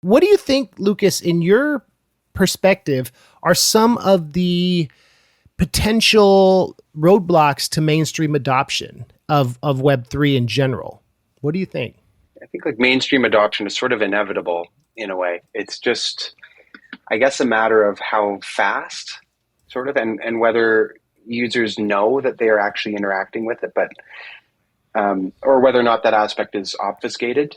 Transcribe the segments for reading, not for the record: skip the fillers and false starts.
What do you think, Lucas, in your perspective, are some of the potential roadblocks to mainstream adoption of Web3 in general? What do you think? I think like mainstream adoption is sort of inevitable in a way. It's just, I guess, a matter of how fast, sort of, and whether users know that they are actually interacting with it, but or whether or not that aspect is obfuscated,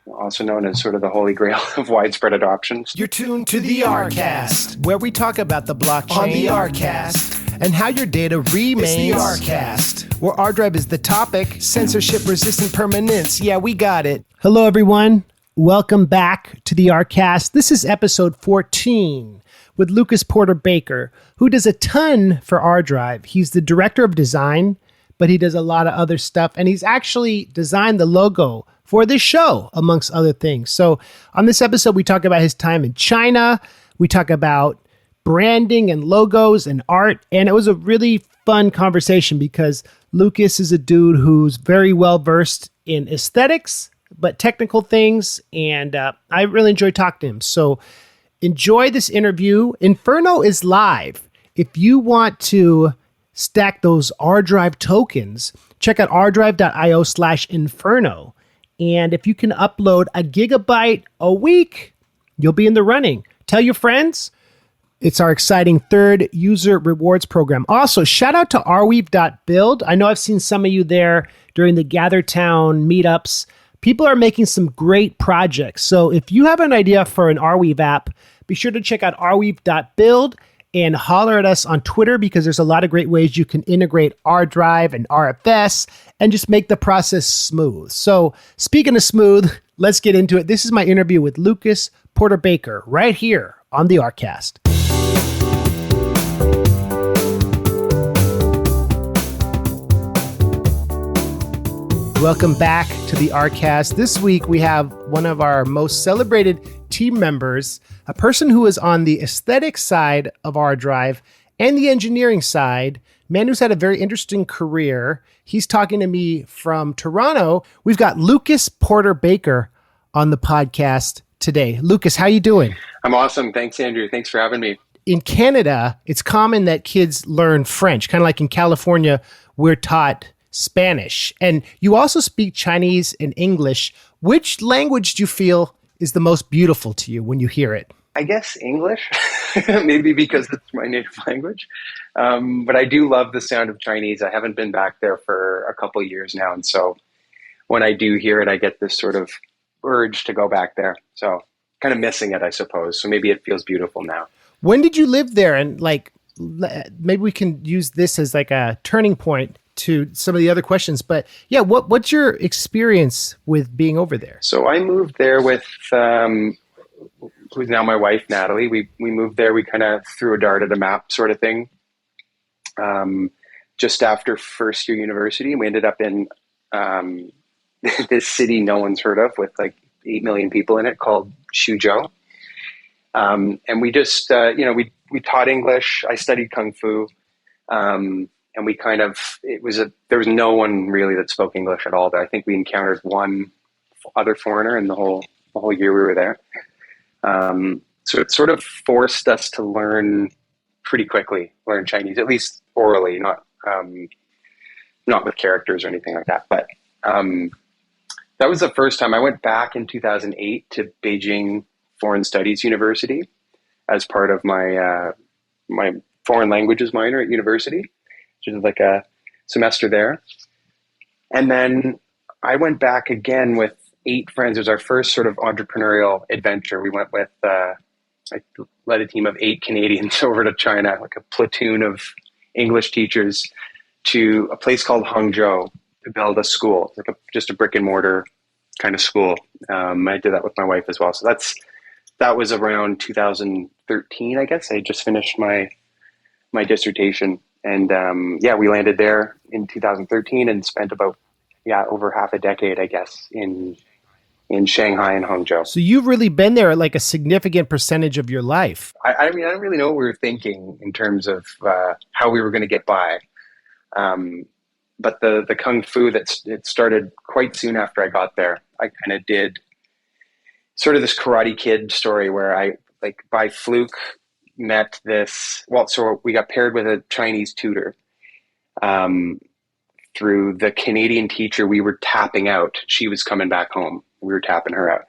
also known as sort of the holy grail of widespread adoption. You're tuned to the ArCast, where we talk about the blockchain on the ArCast and how your data remains the ArCast, where ArDrive is the topic, censorship-resistant permanence. Yeah, we got it. Hello, everyone. Welcome back to the ArCast. This is episode 14 with Lucas Porter-Bakker, who does a ton for ArDrive. He's the director of design, but he does a lot of other stuff, and he's actually designed the logo for this show, amongst other things. So on this episode, we talk about his time in China. We talk about branding and logos and art. And it was a really fun conversation because Lucas is a dude who's very well versed in aesthetics, but technical things. And I really enjoyed talking to him. So enjoy this interview. Inferno is live. If you want to stack those ArDrive tokens, check out ardrive.io/inferno. And if you can upload a gigabyte a week, you'll be in the running. Tell your friends. It's our exciting third user rewards program. Also, shout out to rweave.build. I know I've seen some of you there during the GatherTown meetups. People are making some great projects. So if you have an idea for an rweave app, be sure to check out rweave.build and holler at us on Twitter because there's a lot of great ways you can integrate ArDrive and RFS and just make the process smooth. So speaking of smooth, let's get into it. This is my interview with Lucas Porter-Bakker right here on the ArCast. Welcome back to the ArCast. This week we have one of our most celebrated team members, a person who is on the aesthetic side of ArDrive and the engineering side, man who's had a very interesting career. He's talking to me from Toronto. We've got Lucas Porter-Bakker on the podcast today. Lucas, how you doing? I'm awesome. Thanks, Andrew. Thanks for having me. In Canada, it's common that kids learn French, kind of like in California, we're taught Spanish. And you also speak Chinese and English. Which language do you feel is the most beautiful to you when you hear it? I guess English, maybe because it's my native language. But I do love the sound of Chinese. I haven't been back there for a couple of years now. And so when I do hear it, I get this sort of urge to go back there. So kind of missing it, I suppose. So maybe it feels beautiful now. When did you live there? And like, maybe we can use this as like a turning point to some of the other questions, but yeah, what's your experience with being over there? So I moved there with who's now my wife, Natalie. We moved there. We kind of threw a dart at a map, sort of thing. Just after first year university, we ended up in this city no one's heard of with like 8 million people in it called Suzhou. And we just we taught English. I studied Kung Fu. And we kind of, there was no one really that spoke English at all. I think we encountered one other foreigner in the whole year we were there. So it sort of forced us to learn pretty quickly, learn Chinese, at least orally, not with characters or anything like that. But that was the first time I went back in 2008 to Beijing Foreign Studies University as part of my my foreign languages minor at university. Which is like a semester there. And then I went back again with 8 friends. It was our first sort of entrepreneurial adventure. We went with, I led a team of 8 Canadians over to China, like a platoon of English teachers, to a place called Hangzhou to build a school, like just a brick and mortar kind of school. I did that with my wife as well. So that was around 2013, I guess. I just finished my dissertation. And we landed there in 2013 and spent about over half a decade, I guess, in Shanghai and Hangzhou. So you've really been there like a significant percentage of your life. I mean, I don't really know what we were thinking in terms of how we were going to get by. But the Kung Fu it started quite soon after I got there. I kind of did sort of this Karate Kid story where I, like, by fluke met this. Well, so we got paired with a Chinese tutor through the Canadian teacher we were tapping out. She was coming back home. We were tapping her out.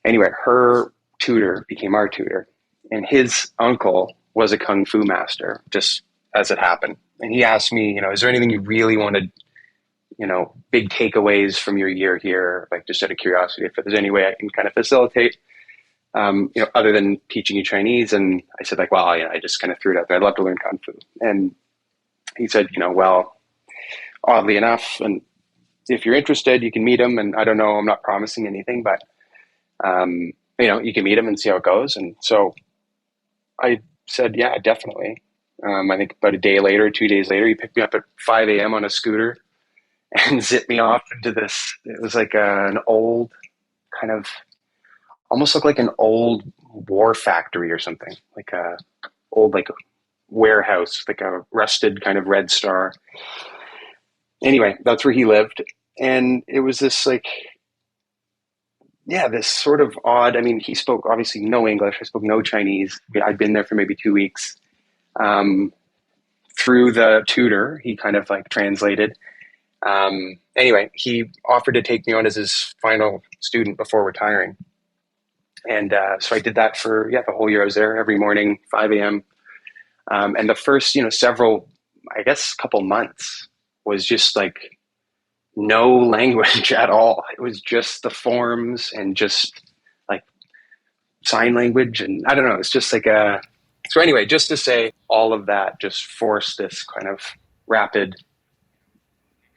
Anyway, her tutor became our tutor, and his uncle was a kung fu master, just as it happened. And he asked me, is there anything you really wanted, big takeaways from your year here, like just out of curiosity, if there's any way I can kind of facilitate, other than teaching you Chinese. And I said, like, well, I just kind of threw it out there. I'd love to learn kung fu. And he said, well, oddly enough, and if you're interested, you can meet him. And I don't know, I'm not promising anything, but, you can meet him and see how it goes. And so I said, yeah, definitely. I think about a day later, 2 days later, he picked me up at 5 a.m. on a scooter and zipped me off into this. It was like an old kind of, almost looked like an old war factory or something, like a old, like, warehouse, like a rusted kind of Red Star. Anyway, that's where he lived. And it was this, like, this sort of odd, he spoke obviously no English. I spoke no Chinese. I'd been there for maybe 2 weeks. Through the tutor, he kind of like translated. Anyway, he offered to take me on as his final student before retiring. And so I did that for, the whole year I was there, every morning, 5 a.m. And the first, several, I guess, couple months was just like no language at all. It was just the forms and just like sign language. And I don't know, it's just like so anyway, just to say, all of that just forced this kind of rapid,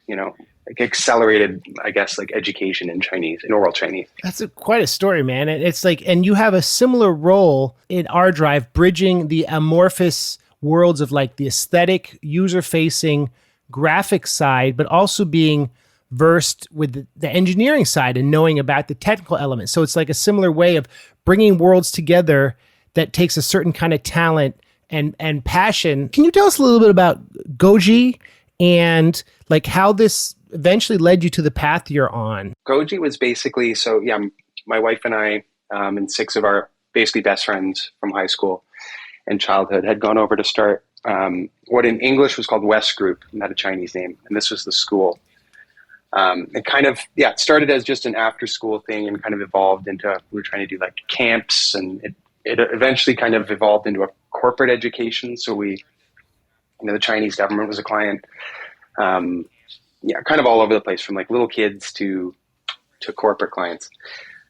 like accelerated, I guess, like education in Chinese, in oral Chinese. That's quite a story, man. And it's like, and you have a similar role in RDrive, bridging the amorphous worlds of like the aesthetic, user-facing graphic side, but also being versed with the engineering side and knowing about the technical elements. So it's like a similar way of bringing worlds together that takes a certain kind of talent and passion. Can you tell us a little bit about Goji and like how this eventually led you to the path you're on? Goji was basically, my wife and I, and 6 of our basically best friends from high school and childhood had gone over to start what in English was called West Group, not a Chinese name. And this was the school. It kind of, it started as just an after school thing and kind of evolved into, we were trying to do like camps, and it eventually kind of evolved into a corporate education. So we, the Chinese government was a client, kind of all over the place, from like little kids to corporate clients.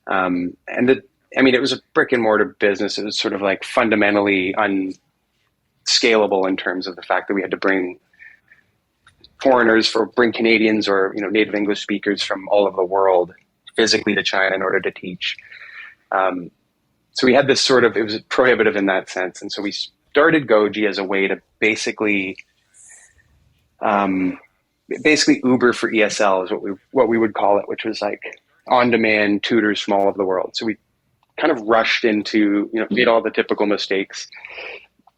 And it was a brick and mortar business. It was sort of like fundamentally unscalable in terms of the fact that we had to bring bring Canadians or, native English speakers from all over the world physically to China in order to teach. So we had this sort of, it was prohibitive in that sense. And so we started Goji as a way to basically Uber for ESL is what we would call it, which was like on-demand tutors from all over the world. So we kind of rushed into, made all the typical mistakes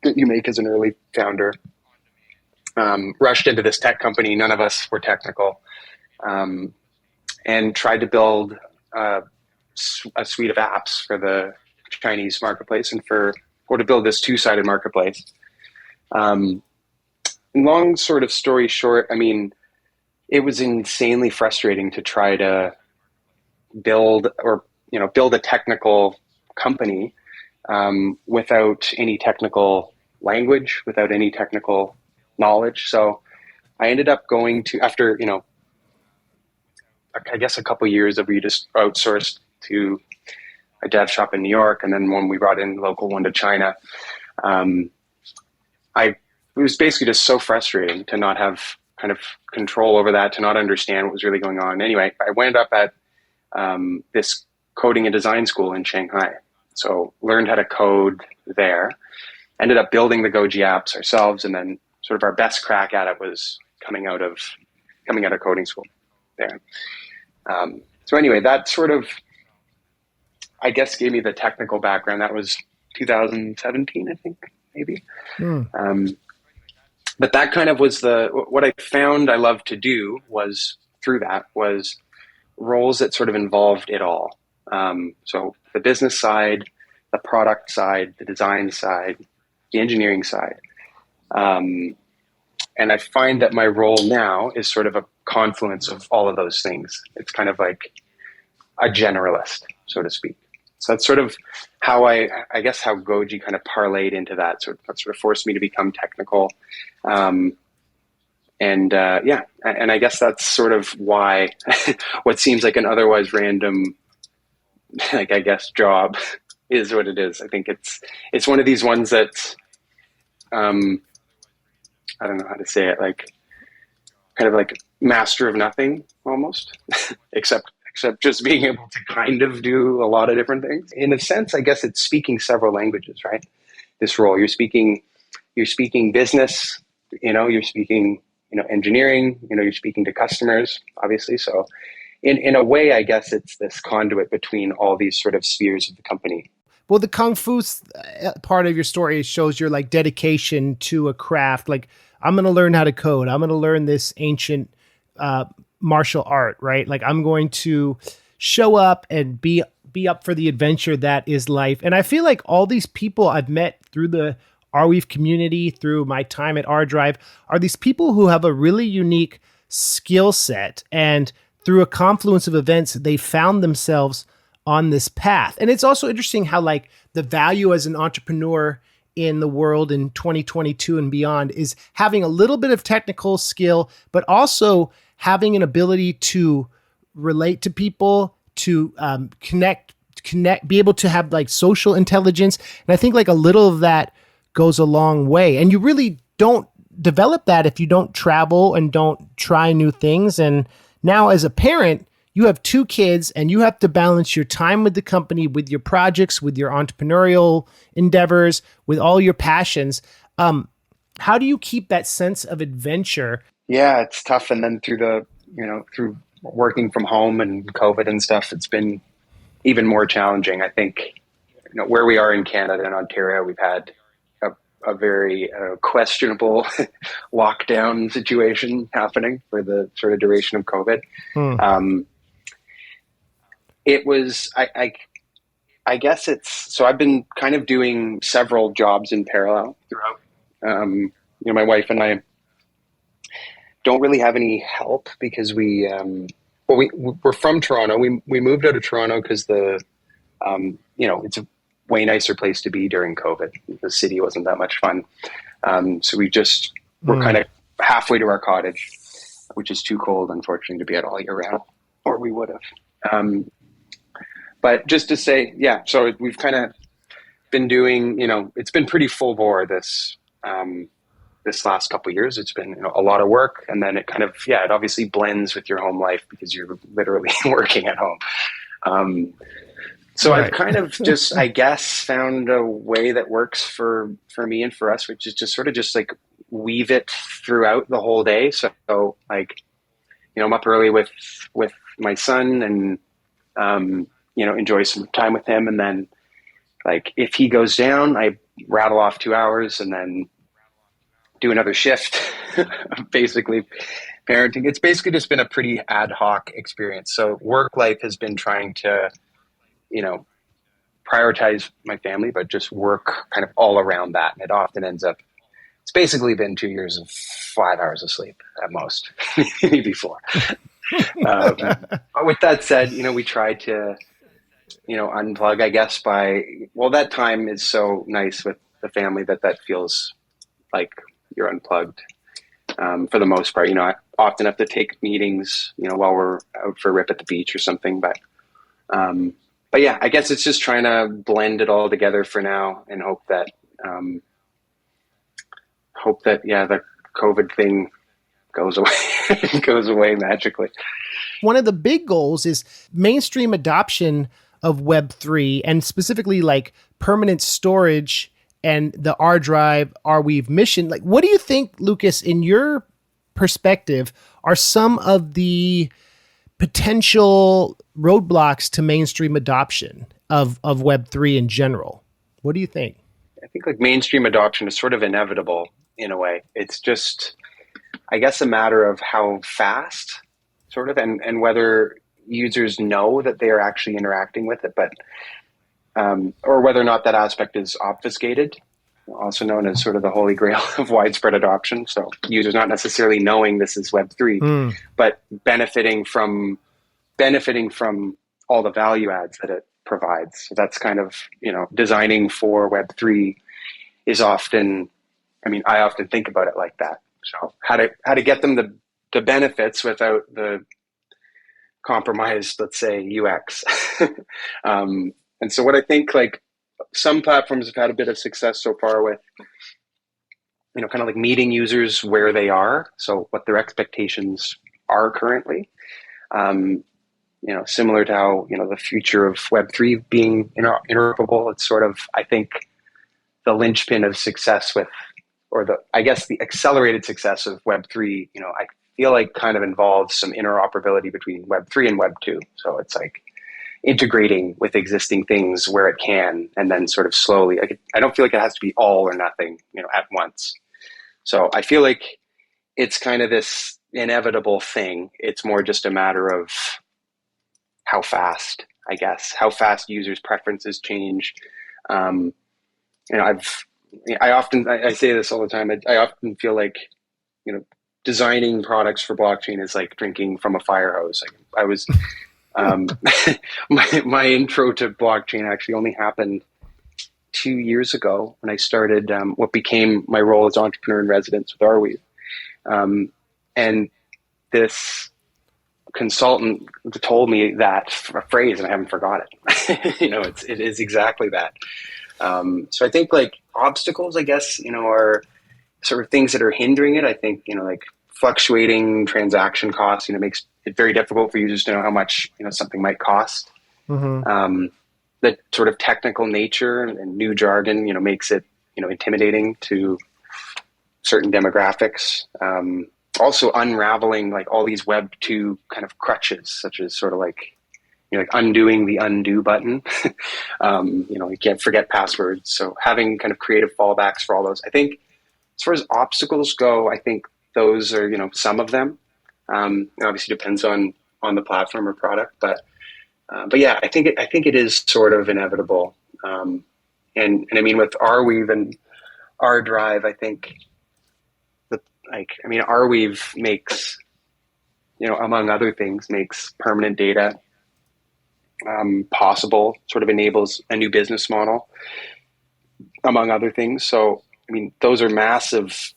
that you make as an early founder. Rushed into this tech company. None of us were technical, and tried to build a suite of apps for the Chinese marketplace or to build this 2-sided marketplace. Long sort of story short, it was insanely frustrating to try to build a technical company without any technical language, without any technical knowledge. So I ended up going to, after, I guess a couple of years of we just outsourced to a dev shop in New York. And then when we brought in local one to China, it was basically just so frustrating to not have kind of control over that, to not understand what was really going on. Anyway, I wound up at this coding and design school in Shanghai. So learned how to code there, ended up building the Goji apps ourselves. And then sort of our best crack at it was coming out of coding school there. So anyway, that sort of, I guess, gave me the technical background. That was 2017, I think, maybe. But that kind of was what I found I loved to do was roles that sort of involved it all. So the business side, the product side, the design side, the engineering side. And I find that my role now is sort of a confluence of all of those things. It's kind of like a generalist, so to speak. So that's sort of how I guess how Goji kind of parlayed into that. That sort of forced me to become technical. And I guess that's sort of why what seems like an otherwise random, like, I guess, job is what it is. I think it's one of these ones that, I don't know how to say it, like kind of like master of nothing almost, except just being able to kind of do a lot of different things. In a sense, I guess it's speaking several languages, right? This role, you're speaking business, you're speaking, engineering, you're speaking to customers, obviously. So in a way, I guess it's this conduit between all these sort of spheres of the company. Well, the Kung Fu part of your story shows your like dedication to a craft. Like, I'm going to learn how to code. I'm going to learn this ancient martial art, right? Like, I'm going to show up and be up for the adventure that is life. And I feel like all these people I've met through the Arweave community, through my time at RDrive, are these people who have a really unique skill set. And through a confluence of events, they found themselves on this path. And it's also interesting how like the value as an entrepreneur in the world in 2022 and beyond is having a little bit of technical skill, but also having an ability to relate to people, to connect, be able to have like social intelligence. And I think like a little of that goes a long way. And you really don't develop that if you don't travel and don't try new things. And now as a parent, you have 2 kids and you have to balance your time with the company, with your projects, with your entrepreneurial endeavors, with all your passions. How do you keep that sense of adventure? Yeah, it's tough. And then through through working from home and COVID and stuff, it's been even more challenging. I think, where we are in Canada and Ontario, we've had a very questionable lockdown situation happening for the sort of duration of COVID. It was, I guess so I've been kind of doing several jobs in parallel throughout. My wife and I don't really have any help because we're from Toronto. We moved out of Toronto because it's a way nicer place to be during COVID. The city wasn't that much fun. So we're kind of halfway to our cottage, which is too cold, unfortunately, to be at all year round, or we would have. But just to say, yeah, so we've kind of been doing, it's been pretty full bore this last couple of years. It's been a lot of work, and then it kind of, it obviously blends with your home life because you're literally working at home. So right. I've kind of just, I guess, found a way that works for me and for us, which is just sort of just like weave it throughout the whole day. So like, I'm up early with my son and, enjoy some time with him. And then like, if he goes down, I rattle off 2 hours and then do another shift, basically parenting. It's basically just been a pretty ad hoc experience. So work life has been trying to, prioritize my family, but just work kind of all around that. And it often ends up, it's basically been 2 years of 5 hours of sleep at most, maybe 4. With that said, we try to, unplug, I guess, that time is so nice with the family that feels like you're unplugged for the most part. I often have to take meetings, while we're out for a rip at the beach or something, but yeah, I guess it's just trying to blend it all together for now and hope that the COVID thing goes away magically. One of the big goals is mainstream adoption of Web3 and specifically like permanent storage and the ArDrive, Arweave mission. Like, what do you think, Lucas, in your perspective, are some of the potential roadblocks to mainstream adoption of Web3 in general? What do you think? I think like mainstream adoption is sort of inevitable in a way. It's just, I guess, a matter of how fast sort of, and whether users know that they are actually interacting with it. But or whether or not that aspect is obfuscated, also known as sort of the holy grail of widespread adoption. So users not necessarily knowing this is Web3, but benefiting from all the value adds that it provides. So that's kind of, designing for Web3 is often, I often think about it like that. So how to get them the benefits without the compromised, let's say, UX. And so what I think, like, some platforms have had a bit of success so far with, kind of like meeting users where they are. So what their expectations are currently, similar to how, the future of Web3 being interoperable. It's sort of, I think, the linchpin of success the accelerated success of Web3, I feel like kind of involves some interoperability between Web3 and Web2. So it's like integrating with existing things where it can, and then sort of slowly, I don't feel like it has to be all or nothing, at once. So I feel like it's kind of this inevitable thing. It's more just a matter of how fast users' preferences change. I say this all the time. I often feel like, designing products for blockchain is like drinking from a fire hose. I was, my intro to blockchain actually only happened 2 years ago when I started what became my role as entrepreneur in residence with ArWeave. And this consultant told me that phrase, and I haven't forgot it. It is exactly that. So I think, like, obstacles, I guess, are sort of things that are hindering it. I think, like fluctuating transaction costs, makes it very difficult for users to know how much, something might cost. The sort of technical nature and new jargon, makes it, intimidating to certain demographics. Also unraveling like all these Web 2 kind of crutches, such as sort of like, like undoing the undo button. You can't forget passwords. So having kind of creative fallbacks for all those. I think as far as obstacles go, I think those are, some of them. It obviously depends on the platform or product, but yeah, I think it is sort of inevitable. And I mean, with ArWeave and RDrive, I think ArWeave makes, among other things, makes permanent data possible, sort of enables a new business model, among other things. So, those are massive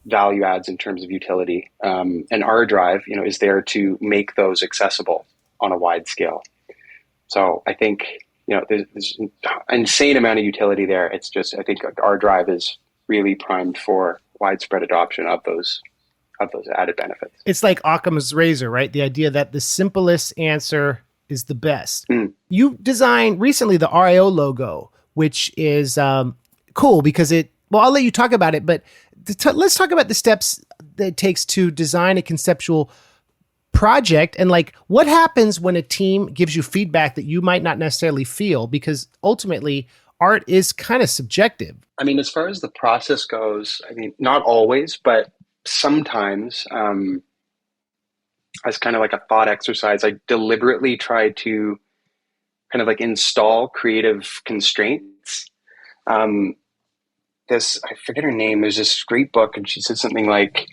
value adds in terms of utility. And ArDrive, is there to make those accessible on a wide scale. So I think, there's an insane amount of utility there. It's just, I think ArDrive is really primed for widespread adoption of those added benefits. It's like Occam's razor, right? The idea that the simplest answer is the best. You designed recently the Rio logo, which is cool because I'll let you talk about it, but let's talk about the steps that it takes to design a conceptual project, and like what happens when a team gives you feedback that you might not necessarily feel, because ultimately art is kind of subjective. As far as the process goes, not always, but sometimes, as kind of like a thought exercise, I deliberately try to kind of like install creative constraints. I forget her name. There's this great book, and she said something like,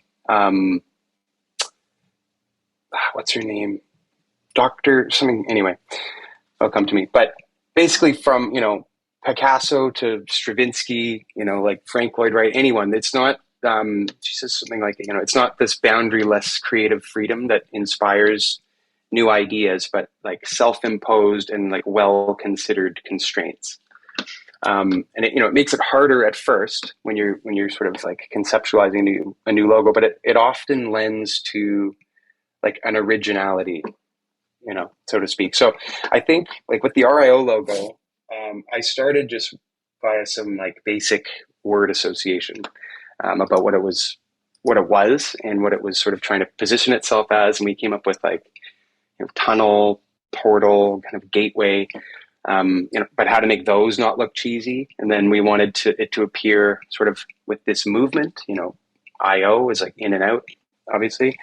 what's her name? Dr. something. Anyway, it'll come to me. But basically from, Picasso to Stravinsky, like Frank Lloyd Wright, anyone, it's not, she says something like, it's not this boundaryless creative freedom that inspires new ideas, but like self-imposed and like well-considered constraints. And it makes it harder at first when you're sort of like conceptualizing a new logo, but it often lends to like an originality, so to speak. So I think like with the Rio logo, I started just via some like basic word association about what it was and what it was sort of trying to position itself as. And we came up with like tunnel, portal, kind of gateway, but how to make those not look cheesy. And then we wanted it to appear sort of with this movement, IO is like in and out, obviously,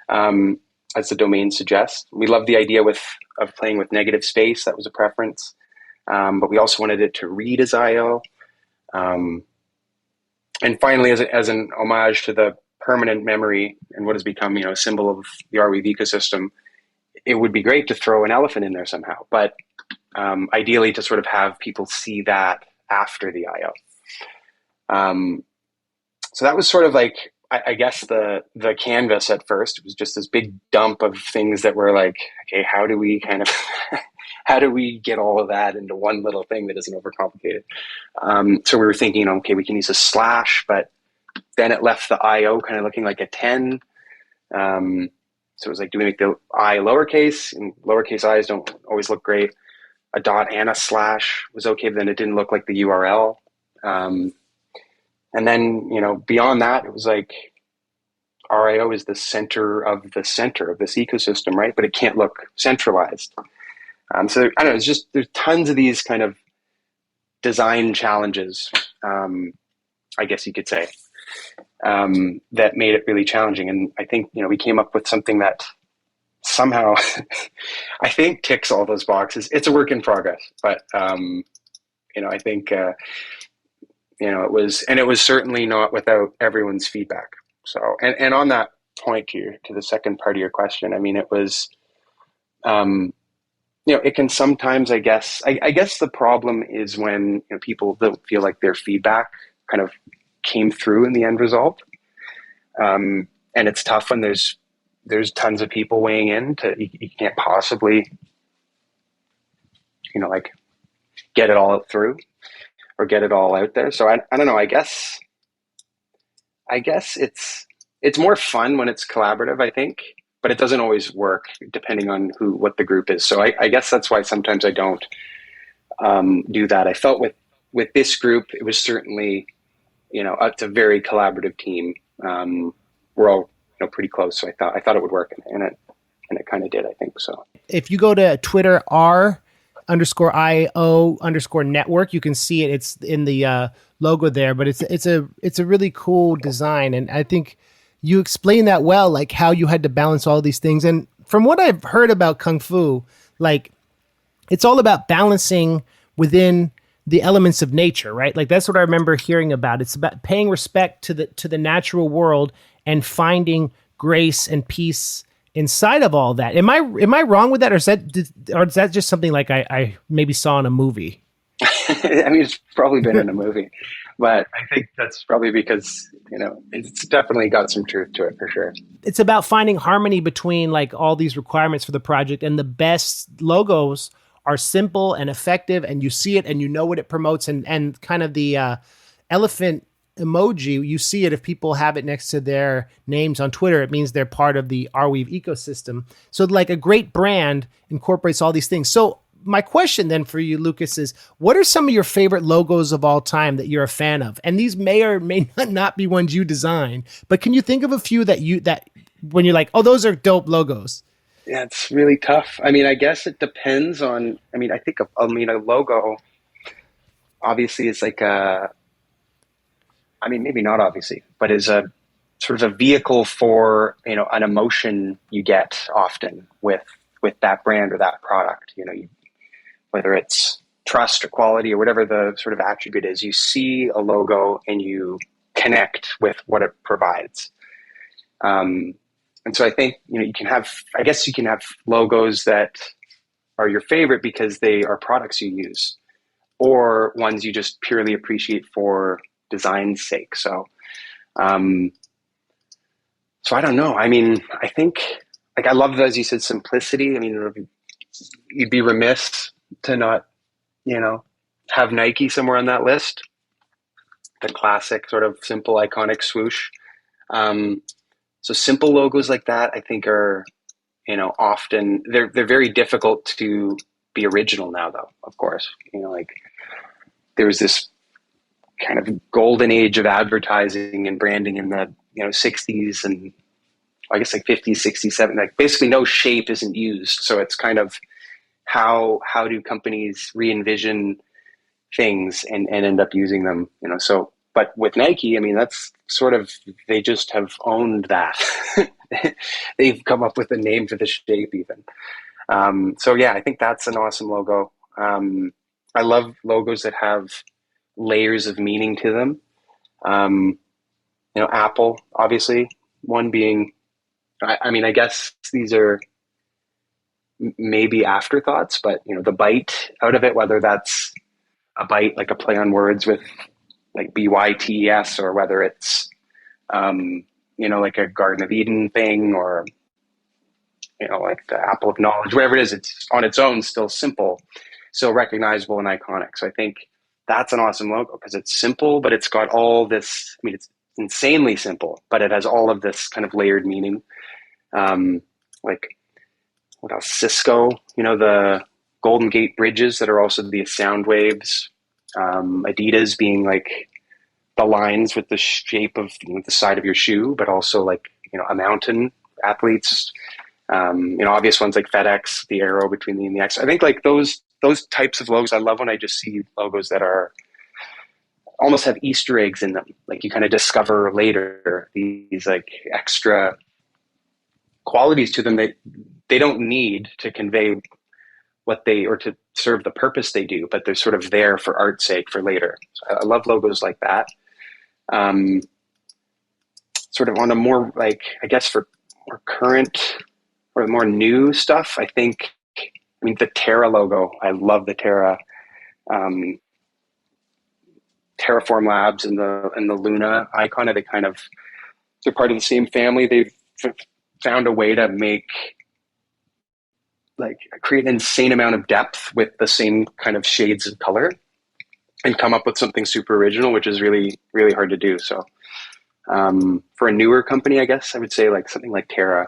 as the domain suggests. We love the idea of playing with negative space. That was a preference. but we also wanted it to read as IO. And finally, as an homage to the permanent memory and what has become, a symbol of the RWeave ecosystem, it would be great to throw an elephant in there somehow, but ideally to sort of have people see that after the IO. So that was sort of like, I guess the canvas at first. It was just this big dump of things that were like, okay, how do we how do we get all of that into one little thing that isn't overcomplicated? So we were thinking, okay, we can use a slash, but then it left the IO kind of looking like a 10. So it was like, do we make the I lowercase? And lowercase i's don't always look great. A dot and a slash was okay, but then it didn't look like the URL. And then, beyond that, it was like RIO is the center of this ecosystem, right? But it can't look centralized. So I don't know, it's just, there's tons of these kind of design challenges, I guess you could say, that made it really challenging. And I think, we came up with something that somehow I think ticks all those boxes. It's a work in progress, but, I think, it was certainly not without everyone's feedback. So, and on that point to the second part of your question, I mean, it was, it can sometimes, I guess the problem is when people don't feel like their feedback kind of came through in the end result. And it's tough when there's tons of people weighing in you can't possibly, like get it all through or get it all out there. So I don't know, I guess it's more fun when it's collaborative, I think, but it doesn't always work depending on what the group is. So I guess that's why sometimes I don't do that. I felt with this group, it was certainly, it's a very collaborative team. We're all pretty close, so I thought it would work, and it kind of did, I think so. If you go to Twitter, r_IO_network, you can see it. It's in the logo there, but it's a really cool design, and I think you explain that well, like how you had to balance all these things. And from what I've heard about Kung Fu, like it's all about balancing within the elements of nature, right? Like that's what I remember hearing about. It's about paying respect to the natural world and finding grace and peace inside of all that. Am I wrong with that, or is that just something like I maybe saw in a movie? I mean, it's probably been in a movie, but I think that's probably because it's definitely got some truth to it for sure. It's about finding harmony between like all these requirements for the project, and the best logos are simple and effective, and you see it and you know what it promotes, and kind of the elephant emoji, you see it if people have it next to their names on Twitter, it means they're part of the RWeave ecosystem. So like a great brand incorporates all these things. So my question then for you, Lucas, is what are some of your favorite logos of all time that you're a fan of? And these may or may not be ones you design, but can you think of a few that when you're like, oh, those are dope logos? Yeah, it's really tough. I mean, I guess it depends on, I think a logo obviously is like maybe not obviously, but is a sort of a vehicle for, an emotion you get often with that brand or that product, whether it's trust or quality or whatever the sort of attribute is, you see a logo and you connect with what it provides. And so I think, you can have logos that are your favorite because they are products you use, or ones you just purely appreciate for design's sake. So, so I don't know. I think I love, as you said, simplicity. You'd be remiss to not, have Nike somewhere on that list. The classic sort of simple, iconic swoosh. So simple logos like that, I think are, often they're very difficult to be original now, though, of course. There was this kind of golden age of advertising and branding in the 60s and I guess like 50s, 60s, 70s. Like basically no shape isn't used. So it's kind of how do companies re-envision things and end up using them, so, but with Nike, that's sort of, they just have owned that. They've come up with a name for the shape even. So yeah, I think that's an awesome logo. I love logos that have layers of meaning to them. Apple, obviously, one being, I mean, I guess these are maybe afterthoughts, but the bite out of it, whether that's a bite like a play on words with like BYTES, or whether it's like a Garden of Eden thing, or like the apple of knowledge, whatever it is, it's on its own still simple, still recognizable and iconic. So I think that's an awesome logo because it's simple, but it's got all this, I mean, it's insanely simple, but it has all of this kind of layered meaning. Like what else? Cisco, the Golden Gate bridges that are also the sound waves. Adidas being like the lines with the shape of the side of your shoe, but also like, a mountain, athletes. Obvious ones like FedEx, the arrow between the E and the X. I think like those types of logos, I love when I just see logos that are almost have Easter eggs in them. Like you kind of discover later these like extra qualities to them that they don't need to convey what they, or to serve the purpose they do, but they're sort of there for art's sake for later. So I love logos like that. Sort of on a more like, I guess for more current or more new stuff, I mean, the Terra logo, I love the Terra, Terraform Labs and the Luna icon. They're part of the same family. They've found a way to create an insane amount of depth with the same kind of shades of color and come up with something super original, which is really, really hard to do. So for a newer company, I guess I would say like something like Terra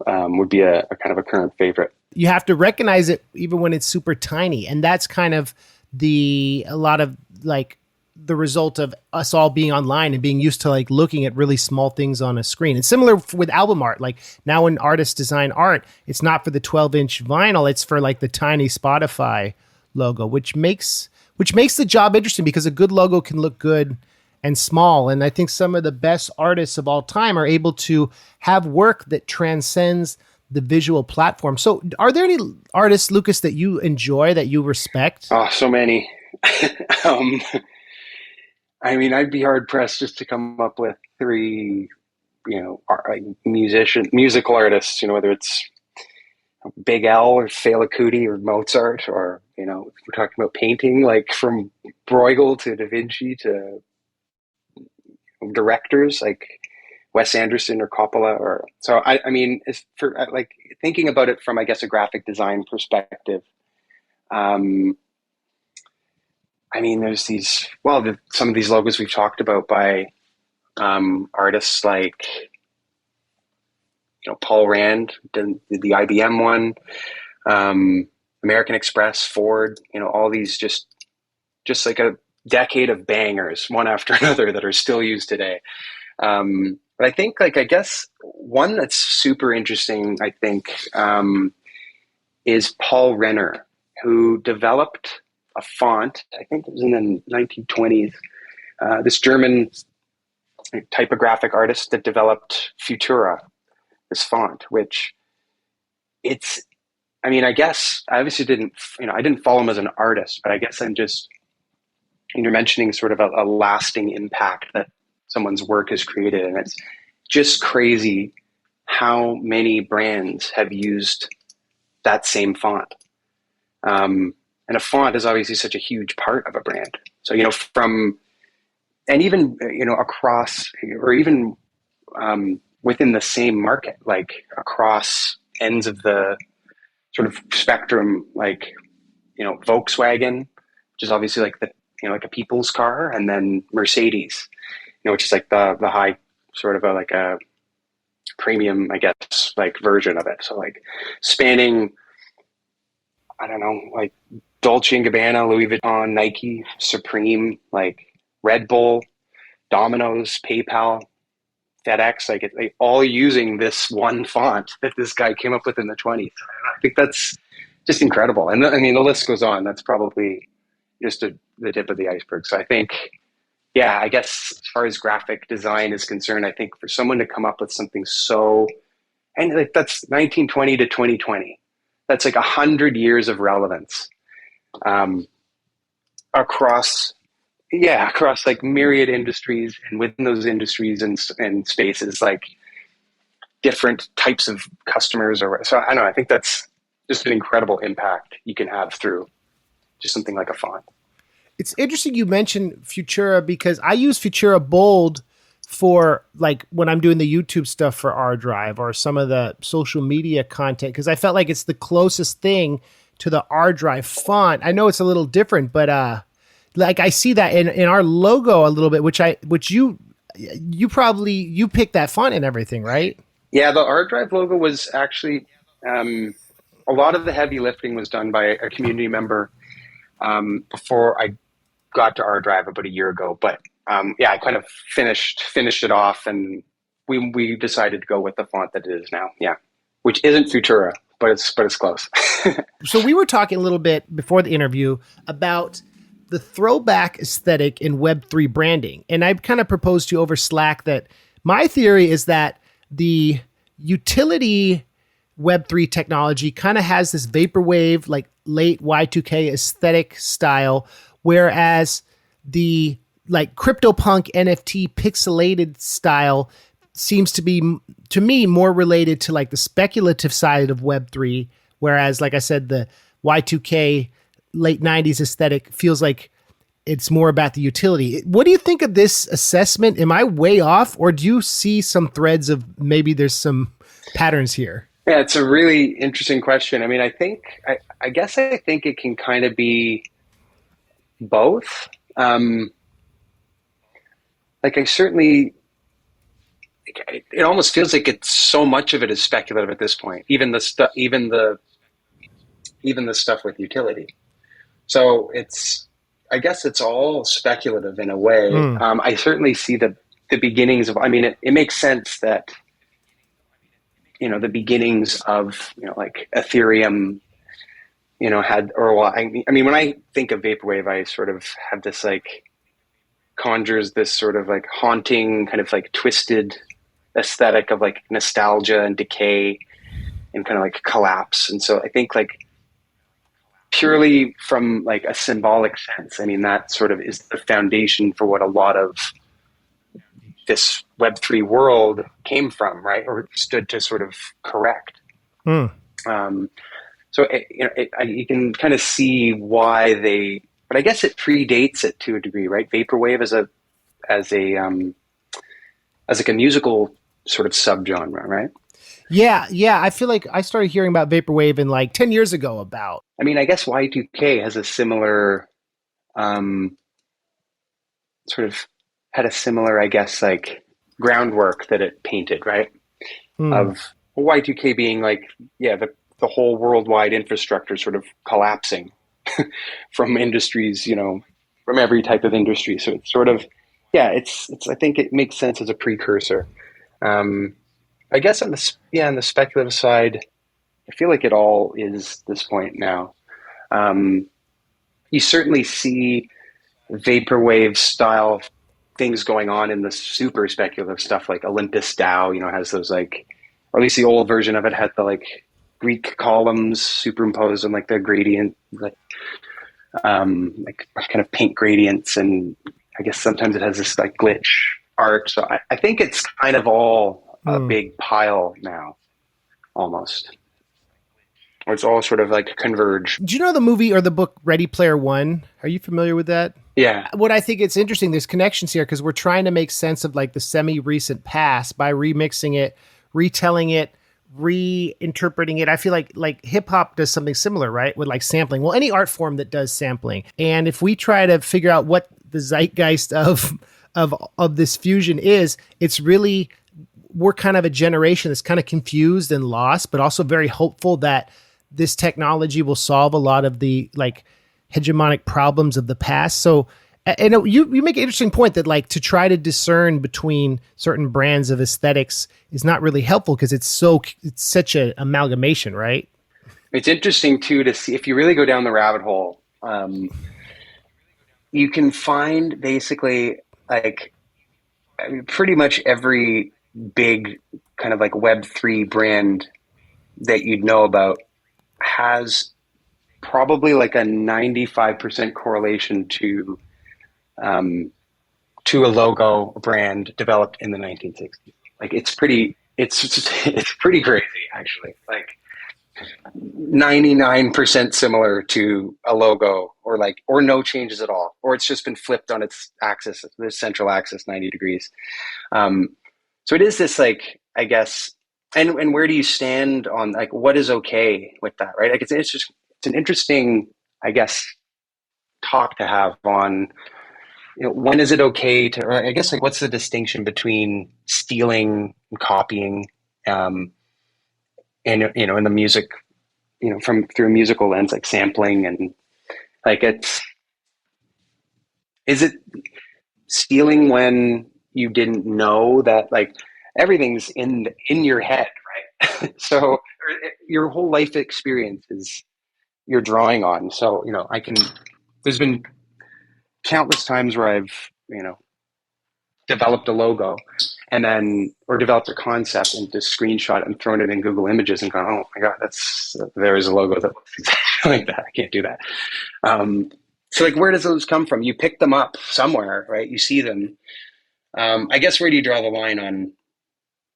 would be a kind of a current favorite. You have to recognize it even when it's super tiny. And that's kind of a lot of like the result of us all being online and being used to like looking at really small things on a screen. And similar with album art, like now when artists design art, it's not for the 12-inch vinyl, it's for like the tiny Spotify logo, which makes the job interesting because a good logo can look good and small. And I think some of the best artists of all time are able to have work that transcends the visual platform. So are there any artists, Lucas, that you enjoy, that you respect? Oh, so many. I mean, I'd be hard pressed just to come up with three, musical artists, whether it's Big L or Fela Kuti or Mozart, or, if we're talking about painting, like from Bruegel to Da Vinci to directors like Wes Anderson or Coppola. So I mean, it's for like thinking about it from, I guess, a graphic design perspective. I mean, there's some of these logos we've talked about by artists like, Paul Rand, the IBM one, American Express, Ford, all these just like a decade of bangers, one after another, that are still used today. But I think, I guess one that's super interesting, I think, is Paul Renner, who developed a font, I think it was in the 1920s, this German typographic artist that developed Futura, this font, which I guess I obviously I didn't follow him as an artist, but I guess you're mentioning sort of a lasting impact that someone's work has created. And it's just crazy how many brands have used that same font. And a font is obviously such a huge part of a brand. So, and even, across, or even within the same market, like across ends of the sort of spectrum, like, Volkswagen, which is obviously like like a people's car, and then Mercedes, which is like the high sort of like a premium, I guess, like version of it. So like spanning, I don't know, like Dolce & Gabbana, Louis Vuitton, Nike, Supreme, like Red Bull, Domino's, PayPal, FedEx, like all using this one font that this guy came up with in the 20s. I think that's just incredible. And I mean, the list goes on. That's probably just the tip of the iceberg. So I think, yeah, I guess as far as graphic design is concerned, I think for someone to come up with something and like that's 1920 to 2020, that's like 100 years of relevance. um, across across like myriad industries, and within those industries and spaces, like different types of customers. Or so I don't know. I think that's just an incredible impact you can have through just something like a font. It's interesting you mentioned Futura because I use Futura Bold for like when I'm doing the YouTube stuff for RDrive or some of the social media content, because I felt like it's the closest thing to the RDrive font. I know it's a little different, but like I see that in our logo a little bit, which you picked that font and everything, right? Yeah, the RDrive logo was actually a lot of the heavy lifting was done by a community member before I got to RDrive about a year ago. But I kind of finished it off, and we decided to go with the font that it is now. Yeah, which isn't Futura, but it's close. So we were talking a little bit before the interview about the throwback aesthetic in Web3 branding, and I kind of proposed to you over Slack that my theory is that the utility Web3 technology kind of has this vaporwave, like late Y2K aesthetic style, whereas the like CryptoPunk NFT pixelated style seems to be, to me, more related to like the speculative side of Web3, whereas, like I said, the Y2K late 90s aesthetic feels like it's more about the utility. What do you think of this assessment? Am I way off, or do you see some threads of maybe there's some patterns here? Yeah, it's a really interesting question. I mean, I guess I think it can kind of be both. Like I certainly, it almost feels like it's so much of it is speculative at this point. Even the stuff with utility. So I guess it's all speculative in a way. I certainly see the beginnings of. I mean, it makes sense that the beginnings of like Ethereum, had, or well, I mean, when I think of vaporwave, I sort of have this like conjures this sort of like haunting kind of like twisted aesthetic of like nostalgia and decay and kind of like collapse. And so I think like purely from like a symbolic sense, I mean, that sort of is the foundation for what a lot of this Web3 world came from, right? Or stood to sort of correct. So you can kind of see why but I guess it predates it to a degree, right? Vaporwave as like a musical sort of subgenre, right? Yeah. I feel like I started hearing about vaporwave in like 10 years ago about. I mean, I guess Y2K has a similar sort of had a similar, I guess, like groundwork that it painted, right? Of Y2K being like, the whole worldwide infrastructure sort of collapsing from industries, from every type of industry. So it's sort of, it's I think it makes sense as a precursor. I guess on the speculative side, I feel like it all is this point now. You certainly see vaporwave style things going on in the super speculative stuff, like Olympus DAO, has those like, or at least the old version of it had the like Greek columns superimposed on like the gradient, like kind of paint gradients, and I guess sometimes it has this like glitch art. So I think it's kind of all a big pile now, almost. Or it's all sort of like converge. Do you know the movie or the book Ready Player One? Are you familiar with that? Yeah. What I think it's interesting, there's connections here because we're trying to make sense of like the semi-recent past by remixing it, retelling it, reinterpreting it. I feel like hip hop does something similar, right? With like sampling. Well, any art form that does sampling. And if we try to figure out what the zeitgeist of this fusion is, it's really, we're kind of a generation that's kind of confused and lost, but also very hopeful that this technology will solve a lot of the like hegemonic problems of the past. So, and you make an interesting point that like to try to discern between certain brands of aesthetics is not really helpful because it's such an amalgamation, right? It's interesting too to see if you really go down the rabbit hole. You can find basically like pretty much every big kind of like Web3 brand that you'd know about has probably like a 95% correlation um, to a logo brand developed in the 1960s. Like it's pretty crazy actually. Like 99% similar to a logo, or no changes at all, or it's just been flipped on its axis, the central axis 90 degrees. Um, so it is this, like, I guess, and where do you stand on, like, what is okay with that, right? Like it's an interesting, I guess, talk to have on, when is it okay to, or I guess, like, what's the distinction between stealing and copying, um, and in the music, from through a musical lens, like sampling, and like, is it stealing when you didn't know that, like, everything's in your head, right? So your whole life experience is you're drawing on. So, there's been countless times where I've, developed a logo, and then, or developed a concept and just screenshot and thrown it in Google Images and gone, oh my God, there is a logo that looks exactly like that. I can't do that. So, like, where does those come from? You pick them up somewhere, right? You see them. I guess, where do you draw the line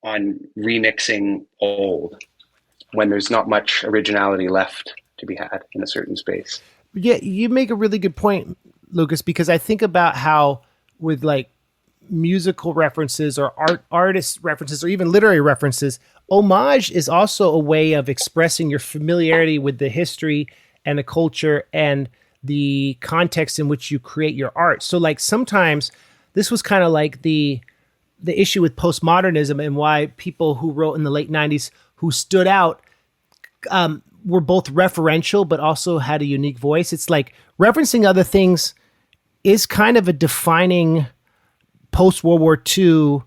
on remixing old when there's not much originality left to be had in a certain space? Yeah, you make a really good point, Lucas, because I think about how with like musical references or artist references or even literary references, homage is also a way of expressing your familiarity with the history and the culture and the context in which you create your art. So like sometimes this was kind of like the issue with postmodernism and why people who wrote in the late 90s who stood out were both referential but also had a unique voice. It's like referencing other things is kind of a defining post-World War II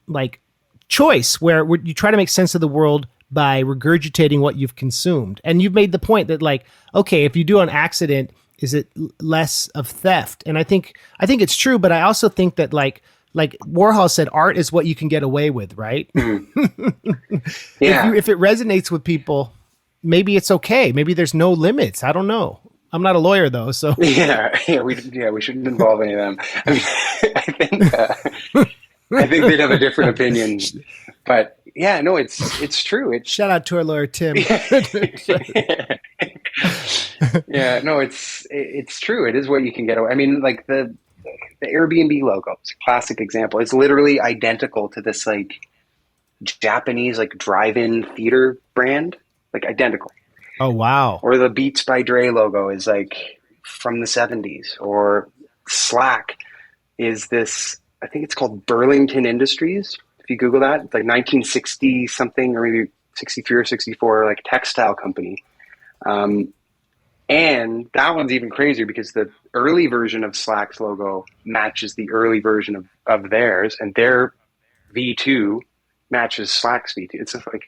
like choice where you try to make sense of the world by regurgitating what you've consumed. And you've made the point that, like, okay, if you do an accident, is it less of theft? And I think it's true, but I also think that like Warhol said, art is what you can get away with, right? Yeah. If it resonates with people, maybe it's okay. Maybe there's no limits. I don't know. I'm not a lawyer though, so we shouldn't involve any of them. I mean, I think they'd have a different opinion, but yeah, no, it's true. Shout out to our lawyer Tim. Yeah, no, it's true. It is what you can get away. I mean, like the Airbnb logo is a classic example. It's literally identical to this, like, Japanese, like, drive-in theater brand, like, identical. Oh, wow. Or the Beats by Dre logo is, like, from the 70s. Or Slack is this, I think it's called Burlington Industries. If you Google that, it's like 1960 something, or maybe 63 or 64, like, textile company. And that one's even crazier because the early version of Slack's logo matches the early version of theirs, and their V2 matches Slack's V2. It's just like,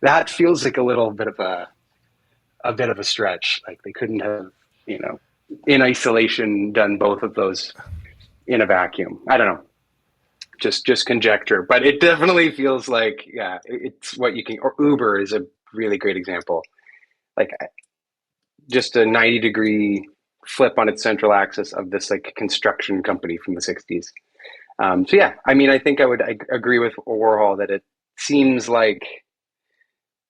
that feels like a little bit of a stretch. Like, they couldn't have, in isolation, done both of those in a vacuum. I don't know. Just conjecture, but it definitely feels like, yeah, it's what you can. Or Uber is a really great example. Like, just a 90-degree flip on its central axis of this, like, construction company from the 60s. So yeah, I mean, I think I agree with Warhol that it seems like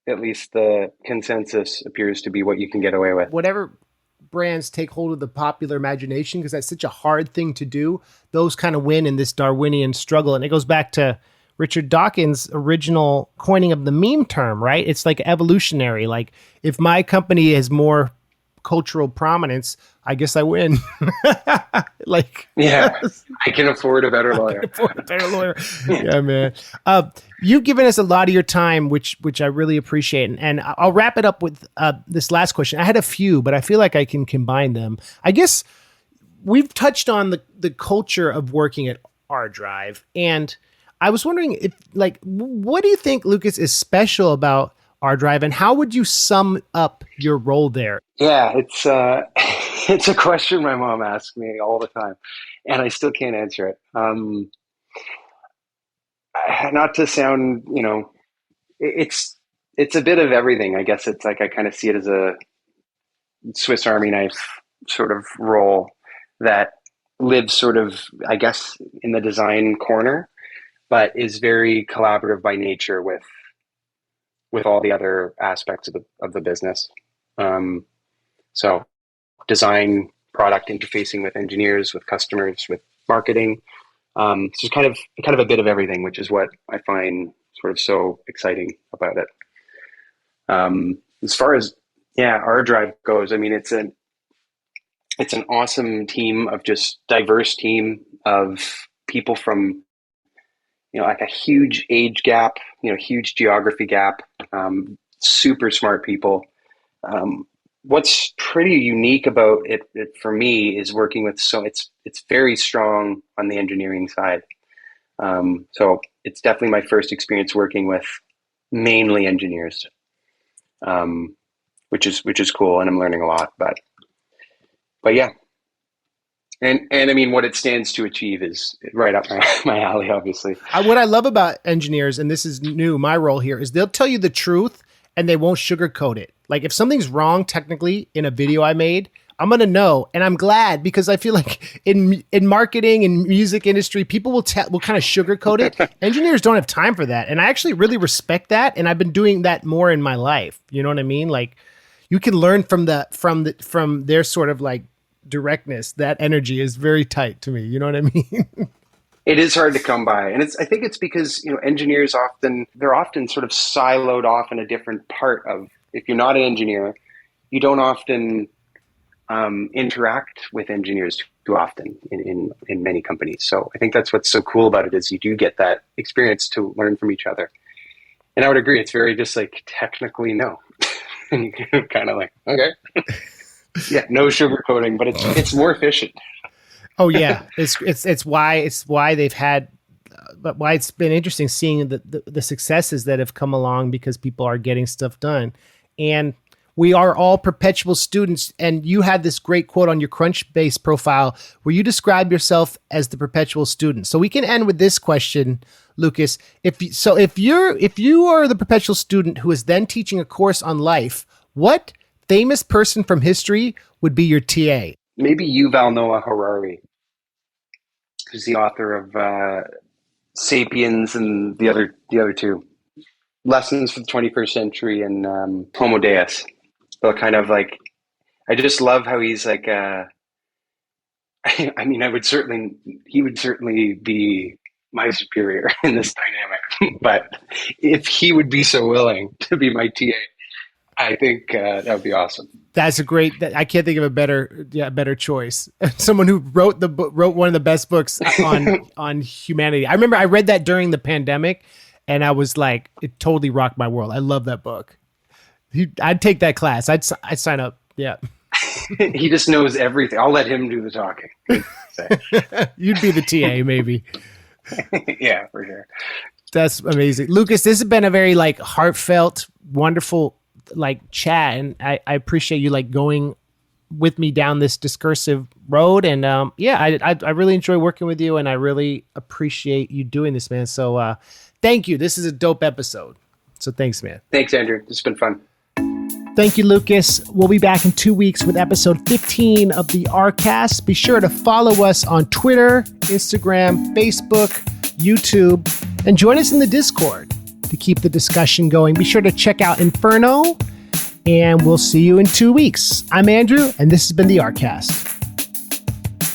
at least the consensus appears to be what you can get away with. Whatever brands take hold of the popular imagination, because that's such a hard thing to do, those kind of win in this Darwinian struggle. And it goes back to Richard Dawkins' original coining of the meme term, right? It's like evolutionary. Like, if my company has more cultural prominence, I guess I win. Like, yeah, I can afford a better lawyer. Yeah, man. You've given us a lot of your time, which I really appreciate. And I'll wrap it up with this last question. I had a few, but I feel like I can combine them. I guess we've touched on the culture of working at RDrive, and I was wondering if, like, what do you think, Lucas, is special about RDrive, and how would you sum up your role there? Yeah, it's it's a question my mom asks me all the time, and I still can't answer it. Not to sound, it's a bit of everything. I guess it's like, I kind of see it as Swiss Army knife sort of role that lives sort of, I guess, in the design corner, but is very collaborative by nature with all the other aspects of the business. So design, product, interfacing with engineers, with customers, with marketing. So kind of a bit of everything, which is what I find sort of so exciting about it. As far as RDrive goes, I mean, it's an awesome team of just diverse team of people from, like a huge age gap, huge geography gap, super smart people. What's pretty unique about it for me is working with, it's very strong on the engineering side. So it's definitely my first experience working with mainly engineers, which is cool, and I'm learning a lot, but yeah. And I mean, what it stands to achieve is right up my alley, obviously. What I love about engineers, and this is new, my role here, is they'll tell you the truth and they won't sugarcoat it. Like if something's wrong technically in a video I made, I'm going to know. And I'm glad, because I feel like in marketing and music industry, people will kind of sugarcoat it. Engineers don't have time for that. And I actually really respect that. And I've been doing that more in my life. You know what I mean? Like you can learn from their sort of like directness. That energy is very tight to me. You know what I mean? It is hard to come by. And I think it's because, engineers they're often sort of siloed off in a different part of, if you're not an engineer, you don't often interact with engineers too often in many companies. So I think that's what's so cool about it, is you do get that experience to learn from each other. And I would agree, it's very just like technically no. And you're kind of like, okay. Yeah, no sugarcoating, but it's more efficient. Oh yeah, it's why they've had, but why it's been interesting seeing the successes that have come along, because people are getting stuff done, and we are all perpetual students. And you had this great quote on your Crunchbase profile where you describe yourself as the perpetual student. So we can end with this question, Lucas. If you are the perpetual student who is then teaching a course on life, what famous person from history would be your TA? Maybe Yuval Noah Harari, who's the author of *Sapiens* and the other two, *Lessons for the 21st Century* and *Homo Deus*. So kind of like, I just love how he's like. I mean, he would certainly be my superior in this dynamic. But if he would be so willing to be my TA, I think that would be awesome. That's a great. I can't think of a better choice. Someone who wrote one of the best books on humanity. I remember I read that during the pandemic, and I was like, it totally rocked my world. I love that book. I'd take that class. I'd sign up. Yeah. He just knows everything. I'll let him do the talking. You'd be the TA, maybe. Yeah, for sure. That's amazing, Lucas. This has been a very like heartfelt, wonderful like chat, and I appreciate you like going with me down this discursive road, and I really enjoy working with you, and I really appreciate you doing this, man. So thank you. This is a dope episode, so thanks, man. Thanks, Andrew. It's been fun. Thank you, Lucas. We'll be back in 2 weeks with episode 15 of the ArCast. Be sure to follow us on Twitter, Instagram, Facebook, YouTube, and join us in the Discord to keep the discussion going. Be sure to check out Inferno, and we'll see you in 2 weeks. I'm Andrew, and this has been the ArCast.